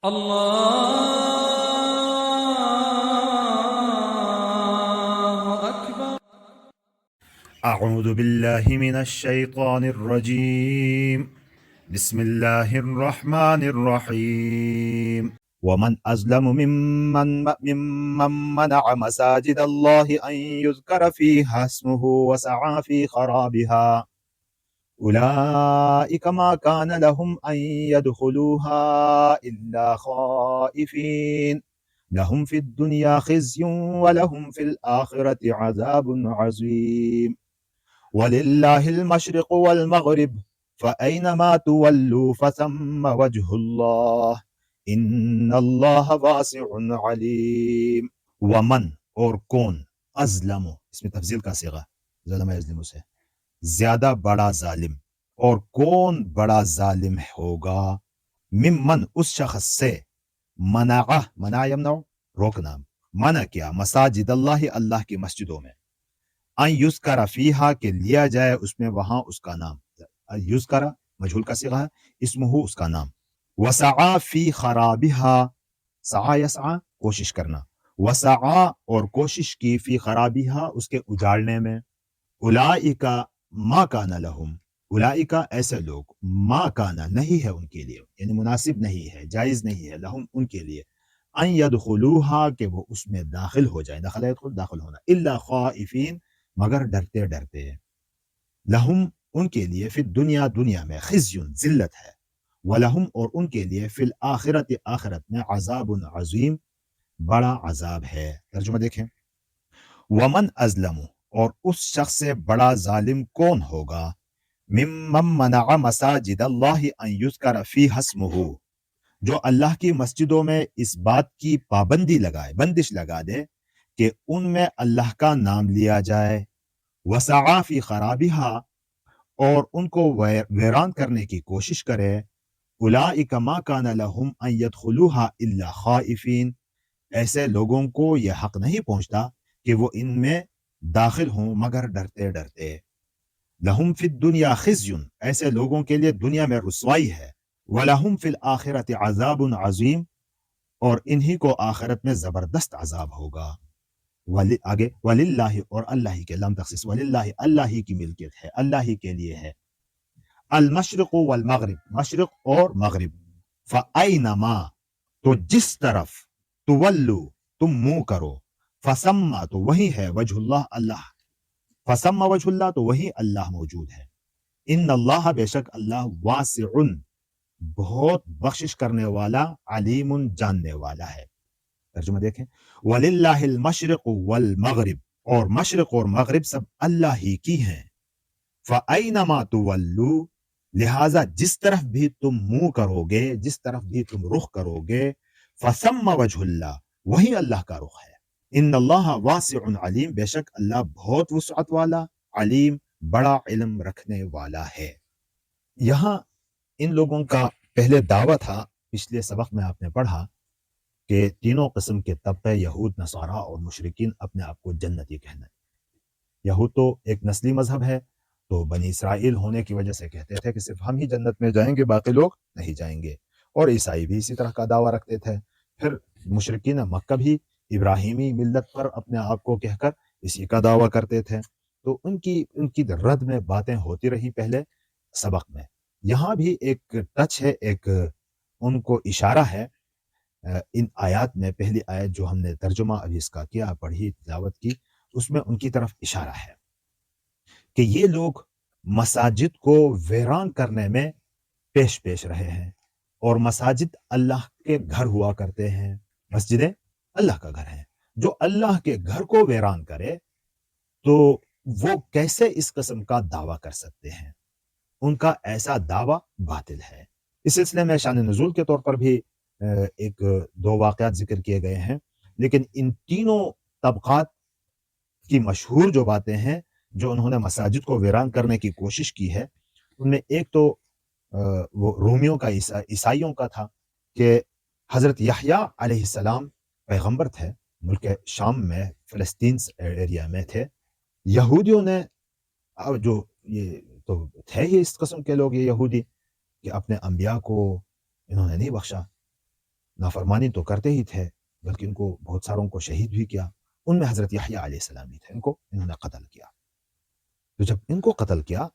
الله أكبر. أعوذ بالله من الشيطان الرجيم بسم الله الرحمن الرحيم ومن أظلم ممن منع مساجد الله أن يذكر فيها اسمه وسعى في خرابها أولئك ما كان لهم أن يدخلوها إلا خائفين لهم في الدنيا خزي ولهم في الآخرة عذاب عظيم ولله المشرق والمغرب فأينما تولوا فثم وجه الله ان اللہ واسع علیم. ومن اور کون، ازلم اس میں تفضیل کا صیغہ ظلم یظلم سے زیادہ بڑا ظالم، اور کون بڑا ظالم ہوگا، ممن اس شخص سے، منع یمنع روکنا، منع کیا، مساجد اللہ اللہ کی مسجدوں میں، ان یذکر فیہا کہ لیا جائے اس میں وہاں اس کا نام، یذکر مجہول کا صیغہ ہے، اسمہ اس کا نام، وسعا فی خرابہا، سعا یسعا کوشش کرنا، وسعا اور کوشش کی، فی خرابہا اس کے اجاڑنے میں، اولئک ما کان لہم، اولئک ایسے لوگ، ما کان نہیں ہے ان کے لیے، یعنی مناسب نہیں ہے، جائز نہیں ہے، لہم ان کے لیے، ان یدخلوہا کہ وہ اس میں داخل ہو جائیں، دخل یدخل داخل ہونا، الا خائفین مگر ڈرتے ڈرتے، لہم ان کے لیے، فی الدنیا دنیا میں، خزی ذلت ہے، ولہم اور ان کے لیے، فی الآخرت آخرت میں، عذاب عظیم بڑا عذاب ہے۔ ترجمہ دیکھیں، ومن ازلم اور اس شخص سے بڑا ظالم کون ہوگا، ممن منع مساجد اللہ ان یذکر فیہا اسمہ جو اللہ کی مسجدوں میں اس بات کی پابندی لگائے، بندش لگا دے کہ ان میں اللہ کا نام لیا جائے، وسعا فی خرابہا اور ان کو ویران کرنے کی کوشش کرے، اولئک ما کان لہم ان یدخلوہا الا خائفین ایسے لوگوں کو یہ حق نہیں پہنچتا کہ وہ ان میں داخل ہوں مگر ڈرتے ڈرتے، لہم فی الدنیا خزی ایسے لوگوں کے لیے دنیا میں رسوائی ہے، وَلَهُمْ فِي الْآخِرَةِ عَذَابٌ عَظِيمٌ اور انہی کو آخرت میں زبردست عذاب ہوگا۔ آگے وَلِلَّهِ اور اللہ ہی کے، لام تخصیص، وَلِلَّهِ اللہ ہی کی ملکیت ہے، اللہ ہی کے لیے ہے، المشرق والمغرب مشرق اور مغرب، فَأَيْنَمَا تو جس طرف، تولو تم منہ کرو، فَسَمَّا تو وہی ہے، وجہ اللہ اللہ، فَسَمَّا وجہ اللہ تو وہی اللہ موجود ہے، ان اللہ بے شک اللہ، واسع بہت بخشش کرنے والا، علیم جاننے والا ہے۔ ترجمہ دیکھیں، وَلِلَّهِ الْمَشْرِقُ وَالْمَغْرِبُ اور مشرق اور مغرب سب اللہ ہی کی ہیں، فَأَيْنَمَا تُوَلُّوا لہٰذا جس طرف بھی تم منہ کرو گے، جس طرف بھی تم رخ کرو گے، فَثَمَّ وَجْهُ اللَّهِ وہی اللہ کا رخ ہے، ان اللہ واسع علیم بے شک اللہ بہت وسعت والا، علیم بڑا علم رکھنے والا ہے۔ یہاں ان لوگوں کا پہلے دعویٰ تھا، پچھلے سبق میں آپ نے پڑھا کہ تینوں قسم کے طبقے، یہود، نصارہ اور مشرکین، اپنے آپ کو جنتی کہنا ہے۔ یہود تو ایک نسلی مذہب ہے، تو بنی اسرائیل ہونے کی وجہ سے کہتے تھے کہ صرف ہم ہی جنت میں جائیں گے، باقی لوگ نہیں جائیں گے، اور عیسائی بھی اسی طرح کا دعویٰ رکھتے تھے۔ پھر مشرکین مکہ بھی ابراہیمی ملت پر اپنے آپ کو کہہ کر اسی کا دعویٰ کرتے تھے، تو ان کی رد میں باتیں ہوتی رہی پہلے سبق میں۔ یہاں بھی ایک ٹچ ہے، ایک ان کو اشارہ ہے ان آیات میں، پہلی آیت جو ہم نے ترجمہ ابھی اس کا کیا، پڑھی، تلاوت کی، اس میں ان کی طرف اشارہ ہے کہ یہ لوگ مساجد کو ویران کرنے میں پیش رہے ہیں، اور مساجد اللہ کے گھر ہوا کرتے ہیں، مسجدیں اللہ کا گھر ہے، جو اللہ کے گھر کو ویران کرے تو وہ کیسے اس قسم کا دعویٰ کر سکتے ہیں؟ ان کا ایسا دعویٰ باطل ہے۔ اس سلسلے میں شان نزول کے طور پر بھی ایک دو واقعات ذکر کیے گئے ہیں، لیکن ان تینوں طبقات کی مشہور جو باتیں ہیں جو انہوں نے مساجد کو ویران کرنے کی کوشش کی ہے، ان میں ایک تو وہ رومیوں کا، عیسائیوں کا تھا کہ حضرت یحییٰ علیہ السلام پیغمبر تھے، ملک شام میں، فلسطین ایریا میں تھے۔ یہودیوں نے، جو یہ تو تھے ہی اس قسم کے لوگ، یہ یہودی، کہ اپنے انبیاء کو انہوں نے نہیں بخشا، نافرمانی تو کرتے ہی تھے بلکہ ان کو بہت ساروں کو شہید بھی کیا، ان میں حضرت یحییٰ علیہ السلام بھی تھے، انہوں نے قتل کیا۔ تو جب ان کو قتل کیا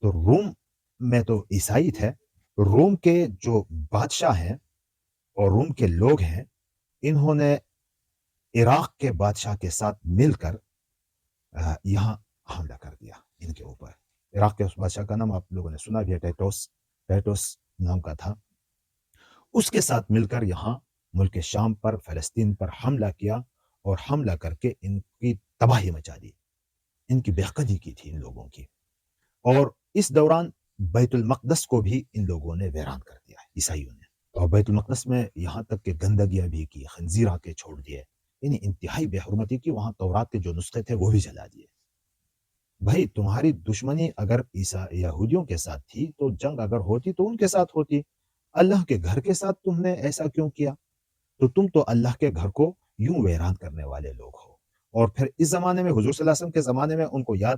تو روم میں تو عیسائی تھے، روم کے جو بادشاہ ہیں اور روم کے لوگ ہیں، انہوں نے عراق کے بادشاہ کے ساتھ مل کر یہاں حملہ کر دیا ان کے اوپر۔ عراق کے اس بادشاہ کا نام آپ لوگوں نے سنا بھی ہے، ٹیٹوس نام کا تھا۔ اس کے ساتھ مل کر یہاں ملک شام پر، فلسطین پر حملہ کیا اور حملہ کر کے ان کی تباہی مچا دی، ان کی بےقدری کی تھی ان لوگوں کی۔ اور اس دوران بیت المقدس کو بھی ان لوگوں نے ویران کر دیا عیسائیوں نے، اور بیت المقدس میں یہاں تک کہ گندگیاں بھی کی، خنزیر آ کے چھوڑ دیے، یعنی انتہائی بے حرمتی کی۔ وہاں تورات کے جو نسخے تھے وہ بھی جلا دیے۔ بھائی تمہاری دشمنی اگر یہودیوں کے ساتھ تھی تو جنگ اگر ہوتی تو ان کے ساتھ ہوتی، اللہ کے گھر کے ساتھ تم نے ایسا کیوں کیا؟ تو تم تو اللہ کے گھر کو یوں ویران کرنے والے لوگ ہو۔ اور پھر اس زمانے میں حضور صلی اللہ علیہ وسلم کے زمانے میں ان کو یاد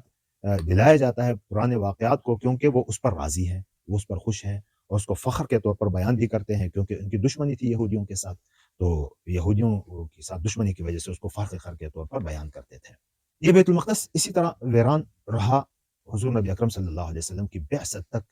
دلایا جاتا ہے پرانے واقعات کو، کیونکہ وہ اس پر راضی ہیں، وہ اس پر خوش ہیں اور اس کو فخر کے طور پر بیان بھی کرتے ہیں، کیونکہ ان کی دشمنی تھی یہودیوں کے ساتھ، تو یہودیوں کے ساتھ دشمنی کی وجہ سے اس کو فخر کے طور پر بیان کرتے تھے۔ یہ بیت المقدس اسی طرح ویران رہا، حضور نبی اکرم صلی اللہ علیہ وسلم کی بعثت تک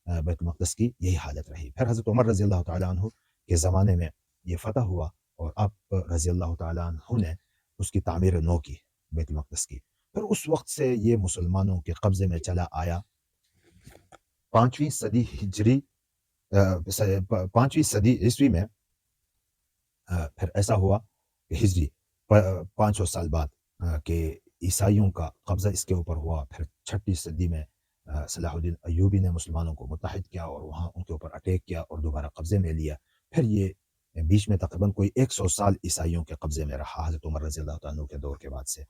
بیت المقدس کی یہی حالت رہی۔ پھر حضرت عمر رضی اللہ تعالیٰ عنہ کے زمانے میں یہ فتح ہوا اور آپ رضی اللہ تعالیٰ عنہ نے اس کی تعمیر نو کی، بیت المقدس کی۔ پھر اس وقت سے یہ مسلمانوں کے قبضے میں چلا آیا۔ 5ویں صدی ہجری 5ویں صدی عیسوی میں پھر ایسا ہوا کہ ہجری 500 سال بعد کہ عیسائیوں کا قبضہ اس کے اوپر ہوا۔ پھر 6 صدی میں صلاح الدین ایوبی نے مسلمانوں کو متحد کیا اور وہاں ان کے اوپر اٹیک کیا اور دوبارہ قبضے میں لیا۔ پھر یہ بیچ میں تقریباً کوئی 100 سال عیسائیوں کے قبضے میں رہا حضرت عمر رضی اللہ تعالیٰ عنہ کے دور کے بعد سے،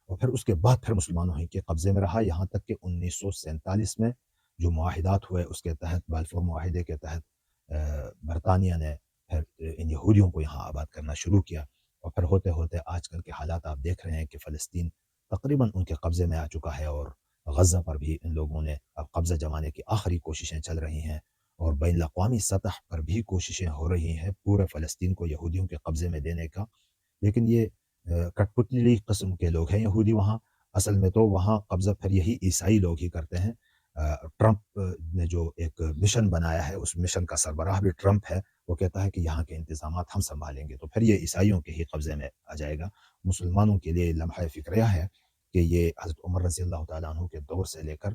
اور پھر اس کے بعد پھر مسلمانوں ہی کے قبضے میں رہا، یہاں تک کہ 1947 میں جو معاہدات ہوئے اس کے تحت، بالفور معاہدے کے تحت برطانیہ نے پھر ان یہودیوں کو یہاں آباد کرنا شروع کیا، اور پھر ہوتے ہوتے آج کل کے حالات آپ دیکھ رہے ہیں کہ فلسطین تقریباً ان کے قبضے میں آ چکا ہے، اور غزہ پر بھی ان لوگوں نے اب قبضہ جمانے کی آخری کوششیں چل رہی ہیں، اور بین الاقوامی سطح پر بھی کوششیں ہو رہی ہیں پورے فلسطین کو یہودیوں کے قبضے میں دینے کا۔ لیکن یہ کٹ پتلی قسم کے لوگ ہیں یہودی وہاں، اصل میں تو وہاں قبضہ پھر یہی عیسائی لوگ ہی کرتے ہیں۔ ٹرمپ نے جو ایک مشن بنایا ہے، اس مشن کا سربراہ بھی ٹرمپ ہے، وہ کہتا ہے کہ یہاں کے انتظامات ہم سنبھالیں گے، تو پھر یہ عیسائیوں کے ہی قبضے میں آ جائے گا۔ مسلمانوں کے لیے لمحہ فکریہ ہے کہ یہ حضرت عمر رضی اللہ تعالیٰ عنہ کے دور سے لے کر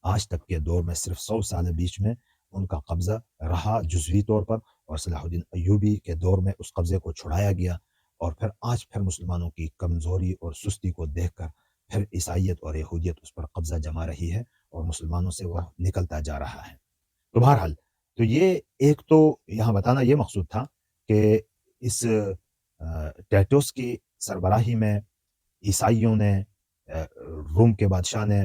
آج تک کے دور میں صرف 100 سال بیچ میں ان کا قبضہ رہا جزوی طور پر، اور صلاح الدین ایوبی کے دور میں اس قبضے کو چھڑایا گیا، اور پھر آج پھر مسلمانوں کی کمزوری اور سستی کو دیکھ کر پھر عیسائیت اور یہودیت اس پر قبضہ جما رہی ہے اور مسلمانوں سے وہ نکلتا جا رہا ہے۔ تو بہرحال تو یہ ایک تو یہاں بتانا یہ مقصود تھا کہ اس ٹیٹوس کی سربراہی میں عیسائیوں نے، روم کے بادشاہ نے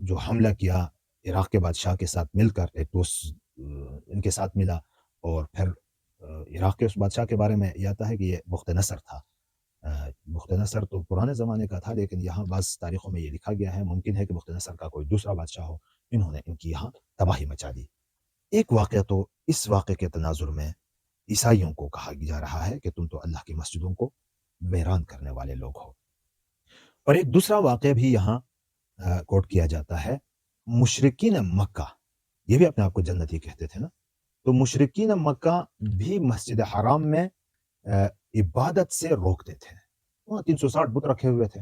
جو حملہ کیا عراق کے بادشاہ کے ساتھ مل کر، ٹیٹوس ان کے ساتھ ملا، اور پھر عراق کے اس بادشاہ کے بارے میں یہ آتا ہے کہ یہ بخت نصر تھا۔ بخت نصر تو پرانے زمانے کا تھا، لیکن یہاں بعض تاریخوں میں یہ لکھا گیا ہے، ممکن ہے کہ بخت نصر کا کوئی دوسرا بادشاہ ہو، انہوں نے ان کی یہاں تباہی مچا دی۔ ایک واقعہ تو اس واقعے کے تناظر میں عیسائیوں کو کہا جا رہا ہے کہ تم تو اللہ کی مسجدوں کو ویران کرنے والے لوگ ہو، اور ایک دوسرا واقعہ بھی یہاں کوٹ کیا جاتا ہے۔ مشرکین مکہ، یہ بھی اپنے آپ کو جنتی کہتے تھے نا، تو مشرکین مکہ بھی مسجد حرام میں عبادت سے روکتے تھے۔ وہاں 360 بت رکھے ہوئے تھے،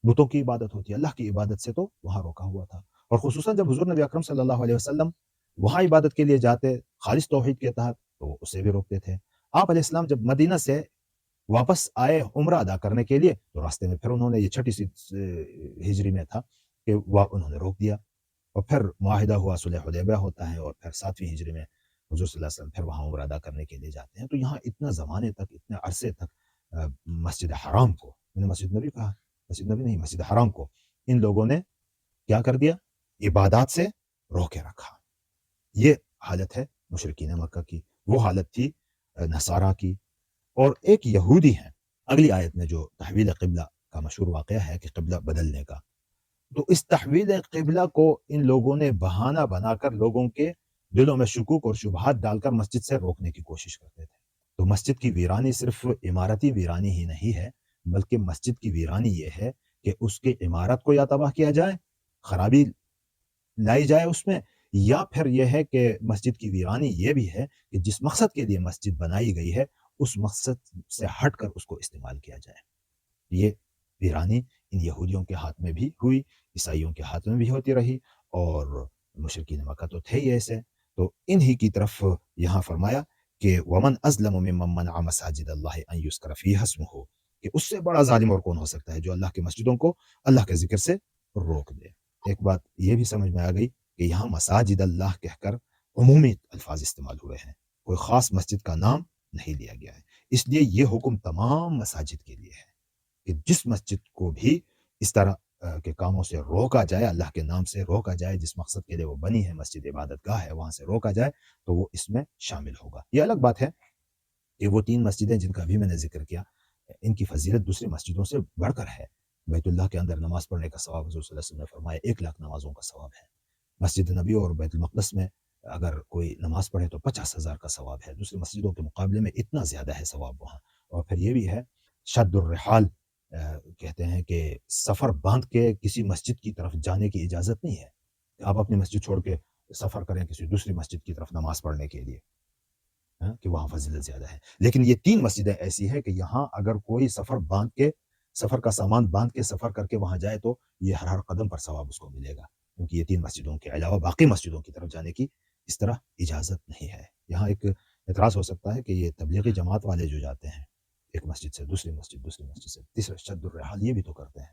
بتوں کی عبادت ہوتی ہے، اللہ کی عبادت سے تو وہاں روکا ہوا تھا۔ اور خصوصاً جب حضور نبی اکرم صلی اللہ علیہ وسلم وہاں عبادت کے لیے جاتے خالص توحید کے تحت، تو اسے بھی روکتے تھے۔ آپ علیہ السلام جب مدینہ سے واپس آئے عمرہ ادا کرنے کے لیے، تو راستے میں پھر انہوں نے، یہ 6 ہجری میں تھا کہ انہوں نے روک دیا، اور پھر معاہدہ ہوا، صلح حدیبیہ ہوتا ہے، اور پھر 7ویں ہجری میں حضور صلی اللہ علیہ وسلم پھر وہاں عمرہ ادا کرنے کے لیے جاتے ہیں۔ تو یہاں اتنا زمانے تک، اتنے عرصے تک مسجد حرام کو، میں نے مسجد نبی کہا، مسجد نبی نہیں، مسجد حرام کو ان لوگوں نے کیا کر دیا؟ عبادات سے روکے رکھا۔ یہ حالت ہے مشرکین مکہ کی، وہ حالت تھی نصارہ کی۔ اور ایک یہودی ہیں، اگلی آیت میں جو تحویل قبلہ کا مشہور واقعہ ہے کہ قبلہ بدلنے کا، تو اس تحویل قبلہ کو ان لوگوں نے بہانہ بنا کر لوگوں کے دلوں میں شکوک اور شبہات ڈال کر مسجد سے روکنے کی کوشش کرتے تھے۔ تو مسجد کی ویرانی صرف عمارتی ویرانی ہی نہیں ہے، بلکہ مسجد کی ویرانی یہ ہے کہ اس کی عمارت کو یا تباہ کیا جائے، خرابی لائی جائے اس میں، یا پھر یہ ہے کہ مسجد کی ویرانی یہ بھی ہے کہ جس مقصد کے لیے مسجد بنائی گئی ہے اس مقصد سے ہٹ کر اس کو استعمال کیا جائے۔ یہ ویرانی ان یہودیوں کے ہاتھ میں بھی ہوئی، عیسائیوں کے ہاتھ میں بھی ہوتی رہی، اور مشرکین مکہ تو تھے ہی ایسے۔ تو انہی کی طرف یہاں فرمایا کہ ومن ازلم ممن منع مساجد اللہ ان یذکر فیہا اسمہ، کہ اس سے بڑا ظالم اور کون ہو سکتا ہے جو اللہ کی مسجدوں کو اللہ کے ذکر سے روک دے۔ ایک بات یہ بھی سمجھ میں آ گئی کہ یہاں مساجد اللہ کہہ کر عمومی الفاظ استعمال ہوئے ہیں، کوئی خاص مسجد کا نام نہیں لیا گیا ہے، اس لیے یہ حکم تمام مساجد کے لیے ہے کہ جس مسجد کو بھی اس طرح کے کاموں سے روکا جائے، اللہ کے نام سے روکا جائے، جس مقصد کے لیے وہ بنی ہے، مسجد عبادت گاہ ہے، وہاں سے روکا جائے تو وہ اس میں شامل ہوگا۔ یہ الگ بات ہے کہ وہ 3 مسجدیں جن کا بھی میں نے ذکر کیا، ان کی فضیلت دوسری مسجدوں سے بڑھ کر ہے۔ بیت اللہ کے اندر نماز پڑھنے کا ثواب حضور صلی اللہ علیہ وسلم نے فرمایا 1,00,000 نمازوں کا ثواب ہے۔ مسجد نبی اور بیت المقدس میں اگر کوئی نماز پڑھے تو 50,000 کا ثواب ہے، دوسری مسجدوں کے مقابلے میں اتنا زیادہ ہے ثواب وہاں۔ اور پھر یہ بھی ہے شد الرحال، کہتے ہیں کہ سفر باندھ کے کسی مسجد کی طرف جانے کی اجازت نہیں ہے کہ آپ اپنی مسجد چھوڑ کے سفر کریں کسی دوسری مسجد کی طرف نماز پڑھنے کے لیے، کہ وہاں فضیلت زیادہ ہے۔ لیکن یہ 3 مسجدیں ایسی ہیں کہ یہاں اگر کوئی سفر کا سامان باندھ کے سفر کر کے وہاں جائے تو یہ ہر قدم پر ثواب اس کو ملے گا، کیونکہ یہ 3 مسجدوں کے علاوہ باقی مسجدوں کی طرف جانے کی اس طرح اجازت نہیں ہے۔ یہاں ایک اعتراض ہو سکتا ہے کہ یہ تبلیغی جماعت والے جو جاتے ہیں ایک مسجد سے دوسری مسجد سے تیسرے، شد الرحال یہ بھی تو کرتے ہیں،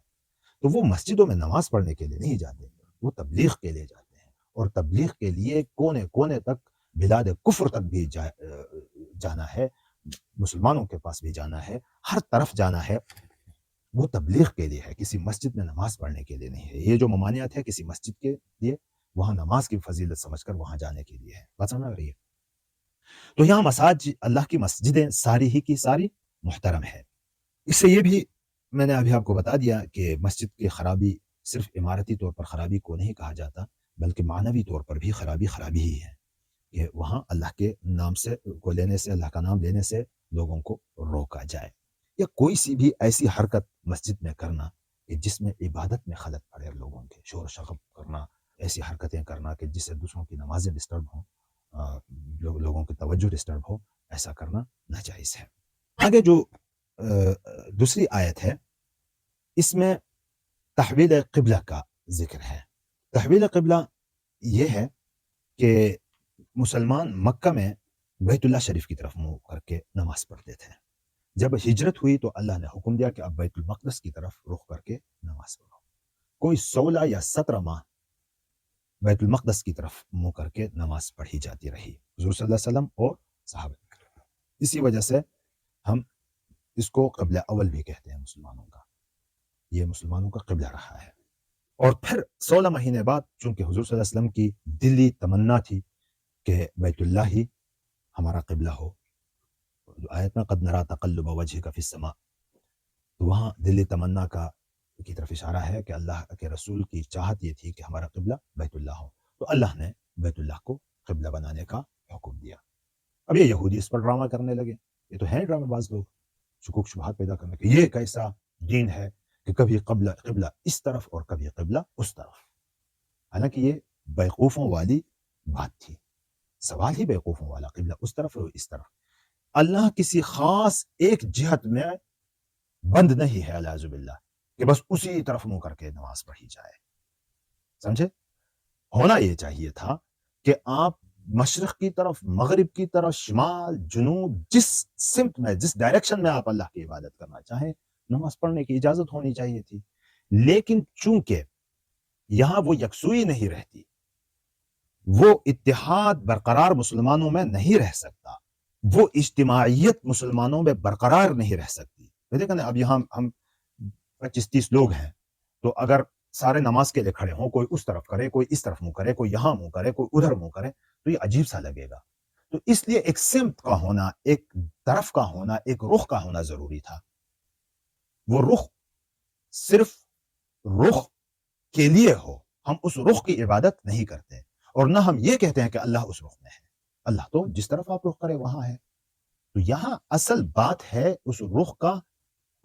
تو وہ مسجدوں میں نماز پڑھنے کے لیے نہیں جاتے، وہ تبلیغ کے لیے جاتے ہیں، اور تبلیغ کے لیے کونے کونے تک، بلاد کفر تک بھی جانا ہے، مسلمانوں کے پاس بھی جانا ہے، ہر طرف جانا ہے، وہ تبلیغ کے لیے ہے، کسی مسجد میں نماز پڑھنے کے لیے نہیں ہے۔ یہ جو ممانعت ہے کسی مسجد کے لیے، وہاں نماز کی فضیلت سمجھ کر وہاں جانے کے لیے ہے۔ بات سمجھ آ رہی ہے؟ تو یہاں اللہ کی مسجدیں ساری ہی کی ساری محترم ہے۔ اس سے یہ بھی میں نے ابھی آپ کو بتا دیا کہ مسجد کی خرابی صرف عمارتی طور پر خرابی کو نہیں کہا جاتا، بلکہ معنوی طور پر بھی خرابی ہی ہے کہ وہاں اللہ کے نام سے کو لینے سے، اللہ کا نام لینے سے لوگوں کو روکا جائے، یا کوئی سی بھی ایسی حرکت مسجد میں کرنا کہ جس میں عبادت میں خلل پڑے، لوگوں کے شور و شغب کرنا، ایسی حرکتیں کرنا کہ جس سے دوسروں کی نمازیں ڈسٹرب ہوں، لوگوں کی توجہ ڈسٹرب ہو، ایسا کرنا ناجائز ہے۔ آگے جو دوسری آیت ہے اس میں تحویل قبلہ کا ذکر ہے۔ تحویل قبلہ یہ ہے کہ مسلمان مکہ میں بیت اللہ شریف کی طرف منہ کر کے نماز پڑھتے تھے، جب ہجرت ہوئی تو اللہ نے حکم دیا کہ اب بیت المقدس کی طرف رخ کر کے نماز پڑھو۔ کوئی 16 یا 17 ماہ بیت المقدس کی طرف منہ کر کے نماز پڑھی جاتی رہی، حضور صلی اللہ علیہ وسلم اور صحابہ۔ اسی وجہ سے ہم اس کو قبلہ اول بھی کہتے ہیں مسلمانوں کا، یہ مسلمانوں کا قبلہ رہا ہے۔ اور پھر 16 مہینے بعد چونکہ حضور صلی اللہ علیہ وسلم کی دلی تمنا تھی کہ بیت اللہ ہی ہمارا قبلہ ہو، آیت میں قد نرا تقلب وجهک فی السماء، تو وہاں دلی تمنا کی طرف اشارہ ہے کہ اللہ کے رسول کی چاہت یہ تھی کہ ہمارا قبلہ بیت اللہ ہو، تو اللہ نے بیت اللہ کو قبلہ بنانے کا حکم دیا۔ اب یہ یہودی اس پر ڈرامہ کرنے لگے، یہ تو ہیں ڈرامہ باز لوگ، شکوک شبہات پیدا کرنے کہ یہ کیسا دین ہے کہ کبھی قبلہ اس طرف اور کبھی قبلہ اس طرف، حالانکہ یہ بیوقوفوں والی بات تھی، سوال ہی بیوقوفوں والا، قبلہ اس طرف اور اس طرف۔ اللہ کسی خاص ایک جہت میں بند نہیں ہے اعوذ باللہ کہ بس اسی طرف منہ کر کے نماز پڑھی جائے، سمجھے؟ ہونا یہ چاہیے تھا کہ آپ مشرق کی طرف، مغرب کی طرف، شمال، جنوب، جس سمت میں، جس ڈائریکشن میں آپ اللہ کی عبادت کرنا چاہیں نماز پڑھنے کی اجازت ہونی چاہیے تھی۔ لیکن چونکہ یہاں وہ یکسوئی نہیں رہتی، وہ اتحاد برقرار مسلمانوں میں نہیں رہ سکتا، وہ اجتماعیت مسلمانوں میں برقرار نہیں رہ سکتی۔ دیکھیں اب یہاں ہم 25-30 لوگ ہیں، تو اگر سارے نماز کے لیے کھڑے ہوں، کوئی اس طرف کرے، کوئی اس طرف منہ کرے، کوئی یہاں منہ کرے، کوئی ادھر منہ کرے، تو یہ عجیب سا لگے گا۔ تو اس لیے ایک سمت کا ہونا، ایک طرف کا ہونا، ایک رخ کا ہونا ضروری تھا۔ وہ رخ صرف رخ کے لیے ہو، ہم اس رخ کی عبادت نہیں کرتے، اور نہ ہم یہ کہتے ہیں کہ اللہ اس رخ میں ہے. اللہ تو جس طرف آپ رخ کرے وہاں ہے. تو یہاں اصل بات ہے اس رخ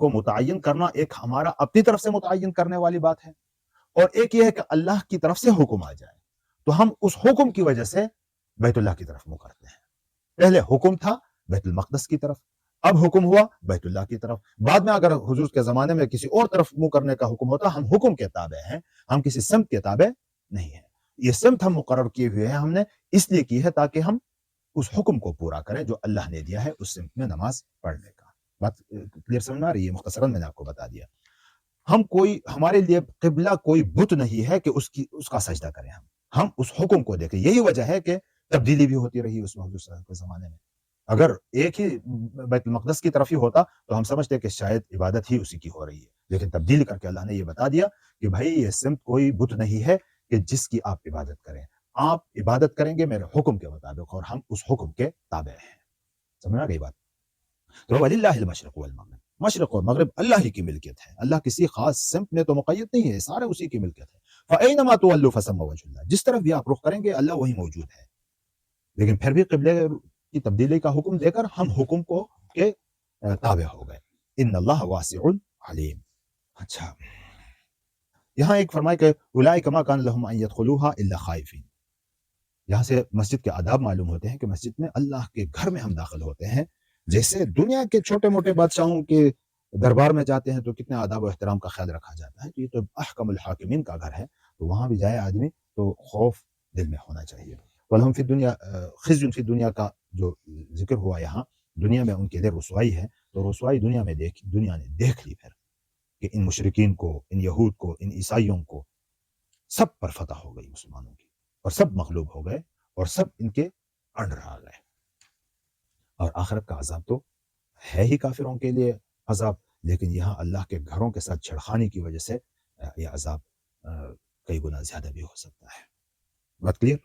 کو متعین کرنا. ایک ہمارا اپنی طرف سے متعین کرنے والی بات ہے، اور ایک یہ ہے کہ اللہ کی طرف سے حکم آ جائے تو ہم اس حکم کی وجہ سے بیت اللہ کی طرف منہ کرتے ہیں. پہلے حکم تھا بیت المقدس کی طرف، اب حکم ہوا بیت اللہ کی طرف. بعد میں اگر حضور کے زمانے میں کسی اور طرف منہ کرنے کا حکم ہوتا، ہم حکم کے تابع ہیں، ہم کسی سمت کے تابع نہیں ہیں. یہ سمت ہم مقرر کیے ہوئے ہیں، ہم نے اس لیے کی ہے تاکہ ہم اس حکم کو پورا کریں جو اللہ نے دیا ہے اس سمت میں نماز پڑھنے کا. بات کلیئر سمجھ میں آ رہی ہے؟ مختصراً میں نے آپ کو بتا دیا. ہمارے لیے قبلہ کوئی بت نہیں ہے کہ اس کا سجدہ کریں. ہم اس حکم کو دیکھیں. یہی وجہ ہے کہ تبدیلی بھی ہوتی رہی اس حضور صلی اللہ علیہ وسلم کے زمانے میں. اگر ایک ہی بیت المقدس کی طرف ہی ہوتا تو ہم سمجھتے کہ شاید عبادت ہی اسی کی ہو رہی ہے، لیکن تبدیل کر کے اللہ نے یہ بتا دیا کہ بھائی یہ سمت کوئی بت نہیں ہے کہ جس کی آپ عبادت کریں. آپ عبادت کریں گے میرے حکم کے مطابق، اور ہم اس حکم کے تابع ہیں. سمجھ آ گئی بات؟ تو وَلِلَّهِ الْمَشْرِقُ وَالْمَغْرِبُ، مشرق اور مغرب اللہ ہی کی ملکیت ہے. اللہ کسی خاص سمت میں تو مقید نہیں ہے، سارے اسی کی ملکیت ہے. فَأَيْنَمَا تُوَلُّوا فَثَمَّ وَجْهُ اللَّهِ، جس طرف بھی آپ رخ کریں گے اللہ وہی موجود ہے. لیکن پھر بھی قبلے کی تبدیلی کا حکم دے کر ہم حکم کو کے تابع ہو گئے. ان اللہ واسع علیم. اچھا، یہاں ایک فرمائے کہ اولئک ما کان لهم ان يدخلوها الا خائفین. یہاں سے مسجد کے آداب معلوم ہوتے ہیں کہ مسجد میں اللہ کے گھر میں ہم داخل ہوتے ہیں. جیسے دنیا کے چھوٹے موٹے بادشاہوں کے دربار میں جاتے ہیں تو کتنے آداب و احترام کا خیال رکھا جاتا ہے. تو یہ تو احکم الحاکمین کا گھر ہے، تو وہاں بھی جائے آدمی تو خوف دل میں ہونا چاہیے. وَلَهُمْ فِي الدُّنْيَا خِزْيٌ فِي الدُّنْيَا کا جو ذکر ہوا یہاں، دنیا میں ان کے لیے رسوائی ہے. تو رسوائی دنیا نے دیکھ لی پھر کہ ان مشرکین کو، ان یہود کو، ان عیسائیوں کو سب پر فتح ہو گئی مسلمانوں کی، اور سب مغلوب ہو گئے اور سب ان کے انڈر آ گئے. اور آخرت کا عذاب تو ہے ہی کافروں کے لیے عذاب، لیکن یہاں اللہ کے گھروں کے ساتھ چھڑخانی کی وجہ سے یہ عذاب کئی گنا زیادہ بھی ہو سکتا ہے. بات کلیئر؟